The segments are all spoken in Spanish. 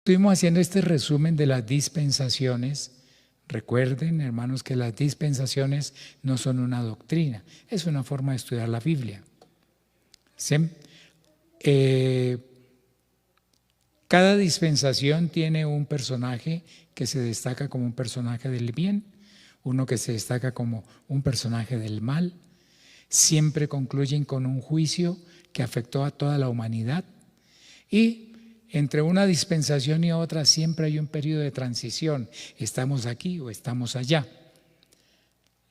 Estuvimos haciendo este resumen de las dispensaciones. Recuerden, hermanos, que las dispensaciones no son una doctrina, es una forma de estudiar la Biblia. ¿Sí? Cada dispensación tiene un personaje que se destaca como un personaje del bien, uno que se destaca como un personaje del mal. Siempre concluyen con un juicio que afectó a toda la humanidad. Y entre una dispensación y otra siempre hay un periodo de transición. Estamos aquí o estamos allá.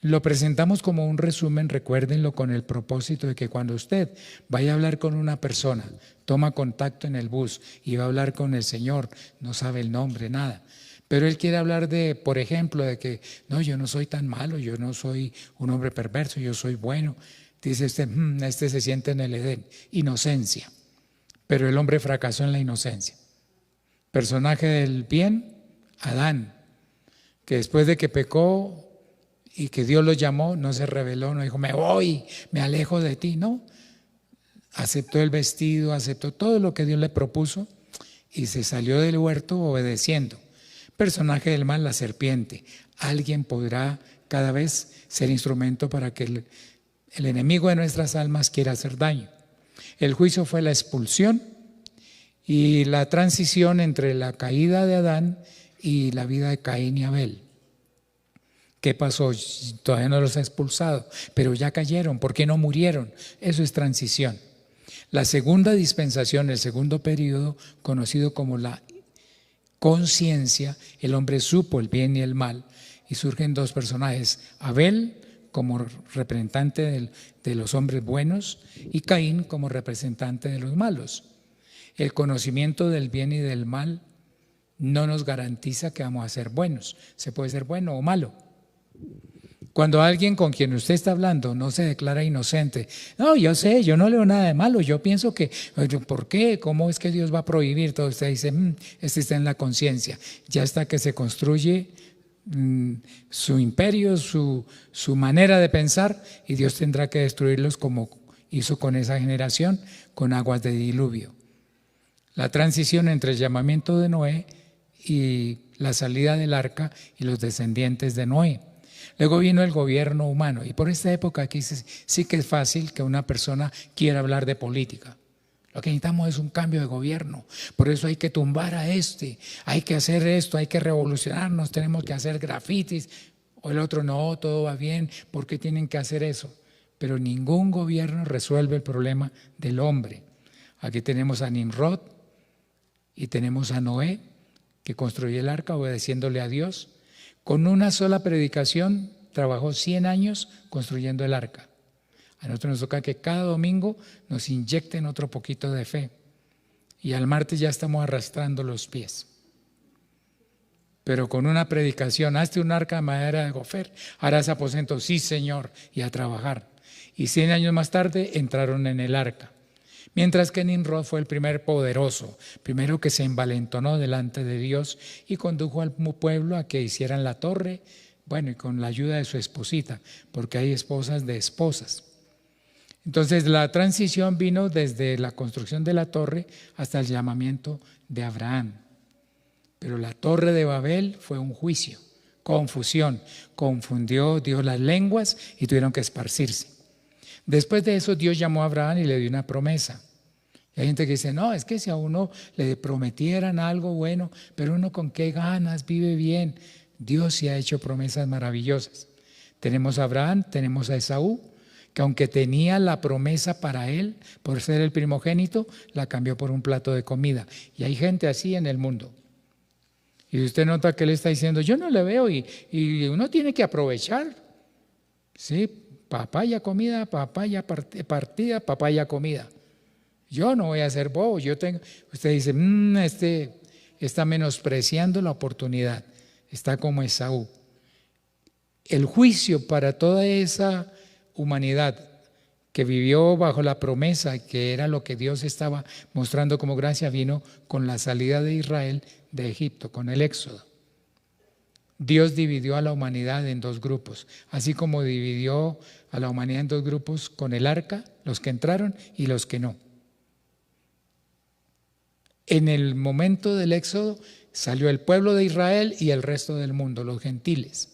Lo presentamos como un resumen, recuérdenlo, con el propósito de que cuando usted vaya a hablar con una persona, toma contacto en el bus y va a hablar con el Señor, no sabe el nombre, nada, pero él quiere hablar de, por ejemplo, de que no, yo no soy tan malo, yo no soy un hombre perverso, yo soy bueno. Dice usted, este se siente en el Edén, inocencia, pero el hombre fracasó en la inocencia. Personaje del bien, Adán, que después de que pecó y que Dios lo llamó, no se rebeló, no dijo, me voy, me alejo de ti, no. Aceptó el vestido, aceptó todo lo que Dios le propuso y se salió del huerto obedeciendo. Personaje del mal, la serpiente. Alguien podrá cada vez ser instrumento para que el enemigo de nuestras almas quiera hacer daño. El juicio fue la expulsión y la transición entre la caída de Adán y la vida de Caín y Abel. ¿Qué pasó? Todavía no los ha expulsado, pero ya cayeron. ¿Por qué no murieron? Eso es transición. La segunda dispensación, el segundo periodo, conocido como la conciencia, el hombre supo el bien y el mal, y surgen dos personajes, Abel como representante de los hombres buenos y Caín como representante de los malos. El conocimiento del bien y del mal no nos garantiza que vamos a ser buenos, se puede ser bueno o malo. Cuando alguien con quien usted está hablando no se declara inocente, no, yo sé, yo no leo nada de malo, yo pienso que, ¿por qué? ¿Cómo es que Dios va a prohibir todo? Usted dice, este está en la conciencia, ya está que se construye su imperio, su manera de pensar, y Dios tendrá que destruirlos como hizo con esa generación, con aguas de diluvio. La transición entre el llamamiento de Noé y la salida del arca y los descendientes de Noé. Luego vino el gobierno humano y por esta época aquí sí que es fácil que una persona quiera hablar de política. Lo que necesitamos es un cambio de gobierno, por eso hay que tumbar a hay que hacer esto, hay que revolucionarnos, tenemos que hacer grafitis. O el otro, no, todo va bien, ¿por qué tienen que hacer eso? Pero ningún gobierno resuelve el problema del hombre. Aquí tenemos a Nimrod y tenemos a Noé, que construyó el arca obedeciéndole a Dios. Con una sola predicación trabajó 100 años construyendo el arca. A nosotros nos toca que cada domingo nos inyecten otro poquito de fe. Y al martes ya estamos arrastrando los pies. Pero con una predicación, hazte un arca de madera de gofer, harás aposento, sí Señor, y a trabajar. Y 100 años más tarde entraron en el arca. Mientras que Nimrod fue el primer poderoso, primero que se envalentonó delante de Dios y condujo al pueblo a que hicieran la torre, bueno, y con la ayuda de su esposita, porque hay esposas de esposas. Entonces la transición vino desde la construcción de la torre hasta el llamamiento de Abraham. Pero la torre de Babel fue un juicio, confusión, confundió Dios las lenguas y tuvieron que esparcirse. Después de eso Dios llamó a Abraham y le dio una promesa. Y hay gente que dice, no, es que si a uno le prometieran algo bueno, pero uno con qué ganas vive bien. Dios sí ha hecho promesas maravillosas. Tenemos a Abraham, tenemos a Esaú, que aunque tenía la promesa para él, por ser el primogénito, la cambió por un plato de comida. Y hay gente así en el mundo. Y usted nota que él está diciendo, yo no le veo y uno tiene que aprovechar. Sí, papaya comida, papaya partida, papaya comida. Yo no voy a ser bobo. Usted dice, este está menospreciando la oportunidad. Está como Esaú. El juicio para toda esa humanidad que vivió bajo la promesa, que era lo que Dios estaba mostrando como gracia, vino con la salida de Israel de Egipto, con el éxodo. Dios dividió a la humanidad en dos grupos, así como dividió a la humanidad en dos grupos con el arca, los que entraron y los que no. En el momento del éxodo salió el pueblo de Israel y el resto del mundo, los gentiles.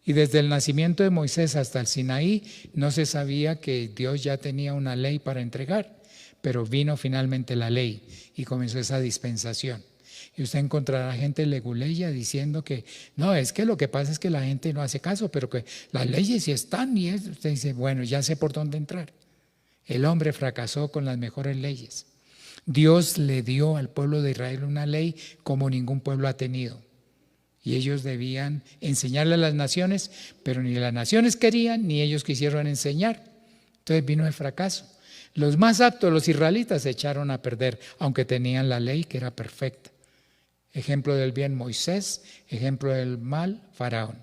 Y desde el nacimiento de Moisés hasta el Sinaí no se sabía que Dios ya tenía una ley para entregar, pero vino finalmente la ley y comenzó esa dispensación. Y usted encontrará gente leguleya diciendo que no, es que lo que pasa es que la gente no hace caso, pero que las leyes sí están, y usted dice, bueno, ya sé por dónde entrar. El hombre fracasó con las mejores leyes. Dios le dio al pueblo de Israel una ley como ningún pueblo ha tenido. Y ellos debían enseñarle a las naciones, pero ni las naciones querían, ni ellos quisieron enseñar. Entonces vino el fracaso. Los más aptos, los israelitas, se echaron a perder, aunque tenían la ley que era perfecta. Ejemplo del bien, Moisés; ejemplo del mal, Faraón.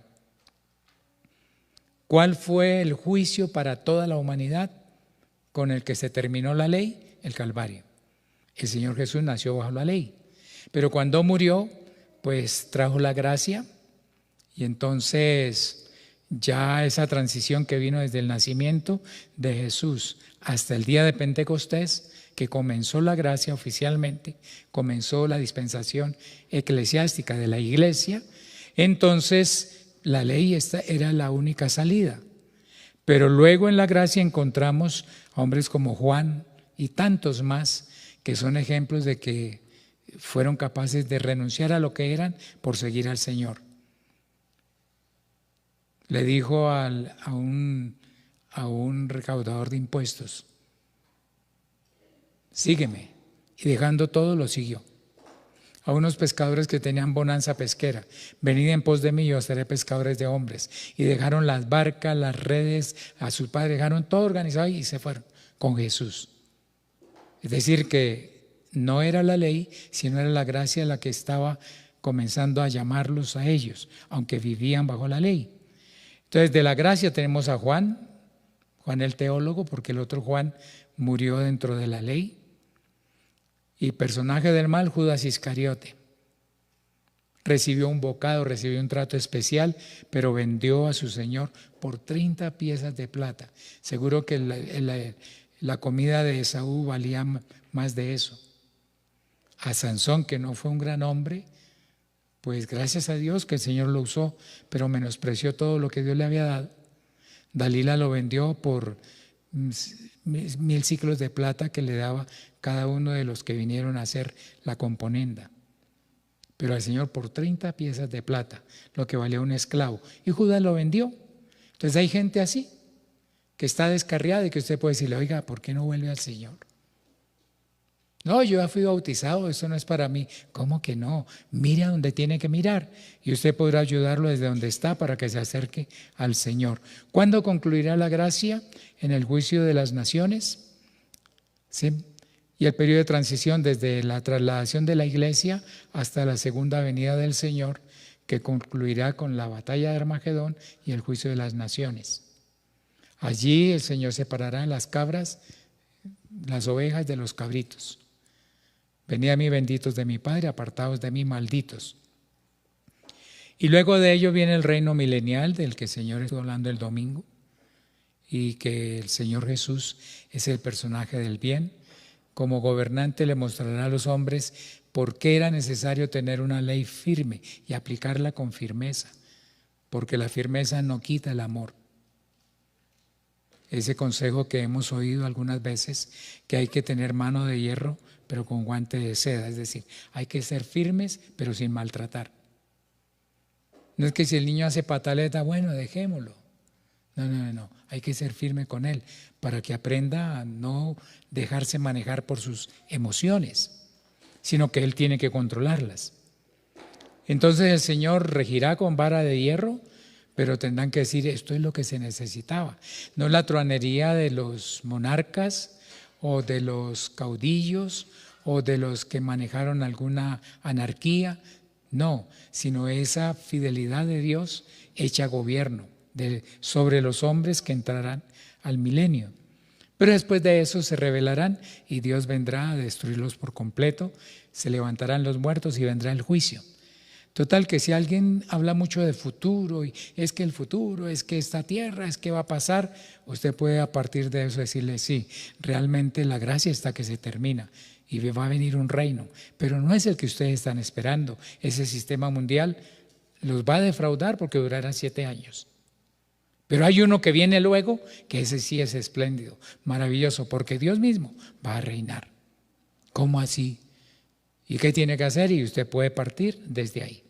¿Cuál fue el juicio para toda la humanidad con el que se terminó la ley? El Calvario. El Señor Jesús nació bajo la ley, pero cuando murió, pues trajo la gracia, y entonces ya esa transición que vino desde el nacimiento de Jesús hasta el día de Pentecostés, que comenzó la gracia oficialmente, comenzó la dispensación eclesiástica de la iglesia, entonces la ley era la única salida. Pero luego en la gracia encontramos a hombres como Juan y tantos más que son ejemplos de que fueron capaces de renunciar a lo que eran por seguir al Señor. Le dijo a un recaudador de impuestos: sígueme, y dejando todo lo siguió. A unos pescadores que tenían bonanza pesquera: venid en pos de mí, yo os haré pescadores de hombres. Y dejaron las barcas, las redes, a sus padres, dejaron todo organizado y se fueron con Jesús. Es decir, que no era la ley, sino era la gracia la que estaba comenzando a llamarlos a ellos, aunque vivían bajo la ley. Entonces, de la gracia tenemos a Juan el teólogo, porque el otro Juan murió dentro de la ley. Y personaje del mal, Judas Iscariote. Recibió un bocado, recibió un trato especial, pero vendió a su Señor por 30 piezas de plata. Seguro que la comida de Esaú valía más de eso. A Sansón, que no fue un gran hombre, pues gracias a Dios que el Señor lo usó, pero menospreció todo lo que Dios le había dado. Dalila lo vendió por 1000 siclos de plata que le daba cada uno de los que vinieron a hacer la componenda. Pero al Señor por 30 piezas de plata, lo que valía un esclavo. Y Judas lo vendió. Entonces hay gente así, que está descarriada y que usted puede decirle: oiga, ¿por qué no vuelve al Señor? No, yo ya fui bautizado, eso no es para mí. ¿Cómo que no? Mire a donde tiene que mirar y usted podrá ayudarlo desde donde está para que se acerque al Señor. ¿Cuándo concluirá la gracia? En el juicio de las naciones. ¿Sí? Y el periodo de transición desde la trasladación de la iglesia hasta la segunda venida del Señor, que concluirá con la batalla de Armagedón y el juicio de las naciones. Allí el Señor separará las cabras, las ovejas de los cabritos. Venid a mí, benditos de mi Padre, apartados de mí, malditos. Y luego de ello viene el reino milenial del que el Señor estuvo hablando el domingo, y que el Señor Jesús es el personaje del bien. Como gobernante le mostrará a los hombres por qué era necesario tener una ley firme y aplicarla con firmeza, porque la firmeza no quita el amor. Ese consejo que hemos oído algunas veces, que hay que tener mano de hierro pero con guante de seda, es decir, hay que ser firmes pero sin maltratar. No es que si el niño hace pataleta, bueno, dejémoslo. No, hay que ser firme con él para que aprenda a no dejarse manejar por sus emociones, sino que él tiene que controlarlas. Entonces el Señor regirá con vara de hierro, pero tendrán que decir: esto es lo que se necesitaba. No la truanería de los monarcas o de los caudillos o de los que manejaron alguna anarquía, no, sino esa fidelidad de Dios hecha gobierno sobre los hombres que entrarán al milenio. Pero después de eso se rebelarán y Dios vendrá a destruirlos por completo, se levantarán los muertos y vendrá el juicio. Total, que si alguien habla mucho de futuro, y es que el futuro, es que esta tierra, es que va a pasar, usted puede a partir de eso decirle: sí, realmente la gracia está que se termina y va a venir un reino, pero no es el que ustedes están esperando. Ese sistema mundial los va a defraudar porque durará 7 años. Pero hay uno que viene luego, que ese sí es espléndido, maravilloso, porque Dios mismo va a reinar. ¿Cómo así? ¿Y qué tiene que hacer? Y usted puede partir desde ahí.